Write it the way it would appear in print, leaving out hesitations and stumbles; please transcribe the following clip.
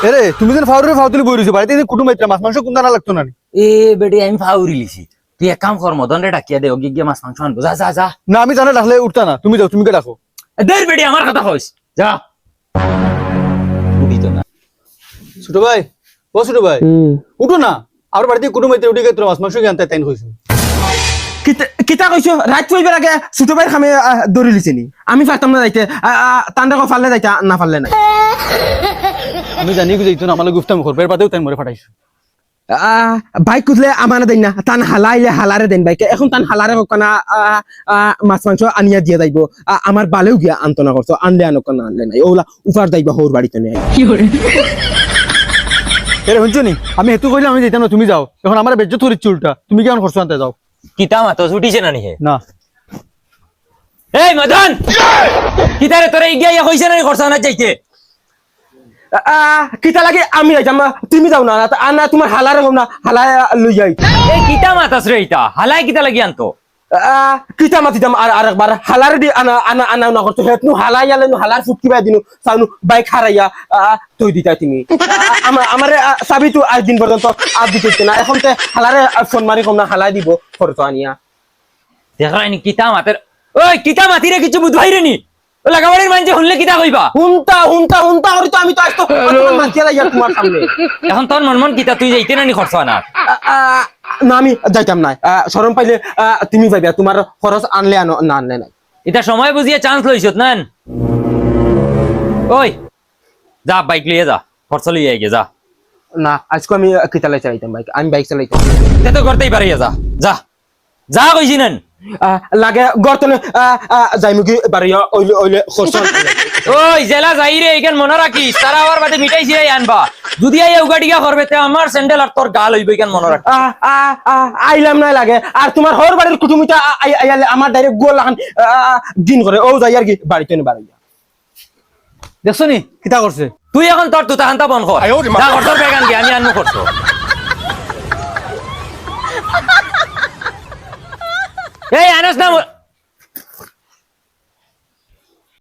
এরে তুমি যেন ফাউরে ফাউতুলি বই রইছো বাড়িতে কুটুম মাইত্রা মাছ মাংস কোনটা না লাগতো না নি? এ বেটি আমি ফাউরি লিছি, তুই এক কাম কর মদন রে ডাকিয়া দে, ওকে গিয়ে মাছ মাংস আনবো। যা যা যা। না আমি জানা ডাকলে উঠতা না, তুমি যাও, তুমি কে ডাকো। দের বেটি আমার কথা কইস, যা। উঠি তো না। ছোট ভাই, ও ছোট ভাই, উঠো না। আর বাড়িতে কুটুম মাইত্রা উঠে গিয়ে তোর মাছ মাংস আনতে তাইন কইছো। কিতা কইছো? রাত কইবার আগে ছোট ভাই খামে দৌড়ি লিছি নি? আমি পারতাম না যাইতে, তান্ডা কো ফাললে যাইতা, না ফাললে নাই। আমি জানি কি যাইতো না, আমার গুফতাম করবে, এর বাদেও তাই মরে ফাটাইছো। বাইক কুদলে আমারে দেন না, তান হালাইলে হালারে দেন বাইকে। এখন তান হালারে কনা মাছ মাংস আনিয়া দিয়ে যাইব, আমার বালেও গিয়া আন্তনা করছো, আনলে আনক না আনলে নাই, ওলা উপার যাইব হোর বাড়িতে নেই। এরে শুনছো নি, আমি হেতু কইলে আমি যাইতাম না, তুমি যাও। এখন আমার বেজ্জত করিচ্ছি উল্টা, তুমি কেমন করছো আনতে যাও। কিতা মাতো ছুটিছে না নি হে? না এই মদন, কিতারে তোরে ইগিয়া ইয়া কইছে না নি খরচা না যাইতে? কিতা লাগে আমি যাইতাম, তুমি যাও না, না তোমার হালারে হোম না, হালায় লই যাই। এই কিতা মাতাস রে ইতা? হালাই কিতা লাগি আনতো? কিতা মাতিতাম আর আরেকবার হালারে দি আনা আনা আনা না করছো, হেতনু হালাই আলে হালার ফুটকি বাই দিনু, সাউনু বাইক হারাইয়া তুই দিতা তুমি। আমারে চাবি তো আজ দিন পর্যন্ত আর দিতে না, এখন তে হালারে ফোন মারি কম না, হালাই দিব খরচ আনিয়া। দেখাইনি কিতা মাতের, ওই কিতা মাতিরে কিছু বুঝাই রে নি? ও লাগাবাড়ির মানছে শুনলে কিতা কইবা? হুনতা হুনতা হুনতা করি তো আমি তো আজ তো মানতে লাগিয়া তোমার সামনে। এখন তোর মন মন কিতা, তুই যাইতে না নি খরচা না? না আমি যাইতাম না, শরম পাইলে তুমি যাইবা, তোমার খরচ আনলে আনো, না আনলে নাই। এটা সময় বুঝিয়ে চান্স লইছত না? ওই যা বাইক লিয়ে যা, খরচা লিয়ে আইগে যা। না আজকে আমি কিতালে চালাইতাম বাইক, আমি বাইক চালাইতাম। তে তো করতেই পারি, যা যা যা কইছি নেন। লাগে গর্তনে যাইমুখী বাড়িয়া ওইলে ওইলে খরচ। ওই জেলা যাই রে, এখান মনে রাখিস, তারা আবার বাদে মিঠাই সিরাই আনবা। যদি আই উগাটিকা করবে তে আমার স্যান্ডেল আর তোর গাল হইবে, এখান মনে রাখ। আইলাম না লাগে, আর তোমার হর বাড়ির কুটুমিটা আইলে আমার ডাইরেক্ট গোল লাগান দিন করে, ও যাই আর কি বাড়িতে নে বাড়ি। দেখছো নি কিতা করছে? তুই এখন তোর তুতা হান্তা বন কর, যা খরচর বেগান কি আমি আনমু করছো। এই আনস না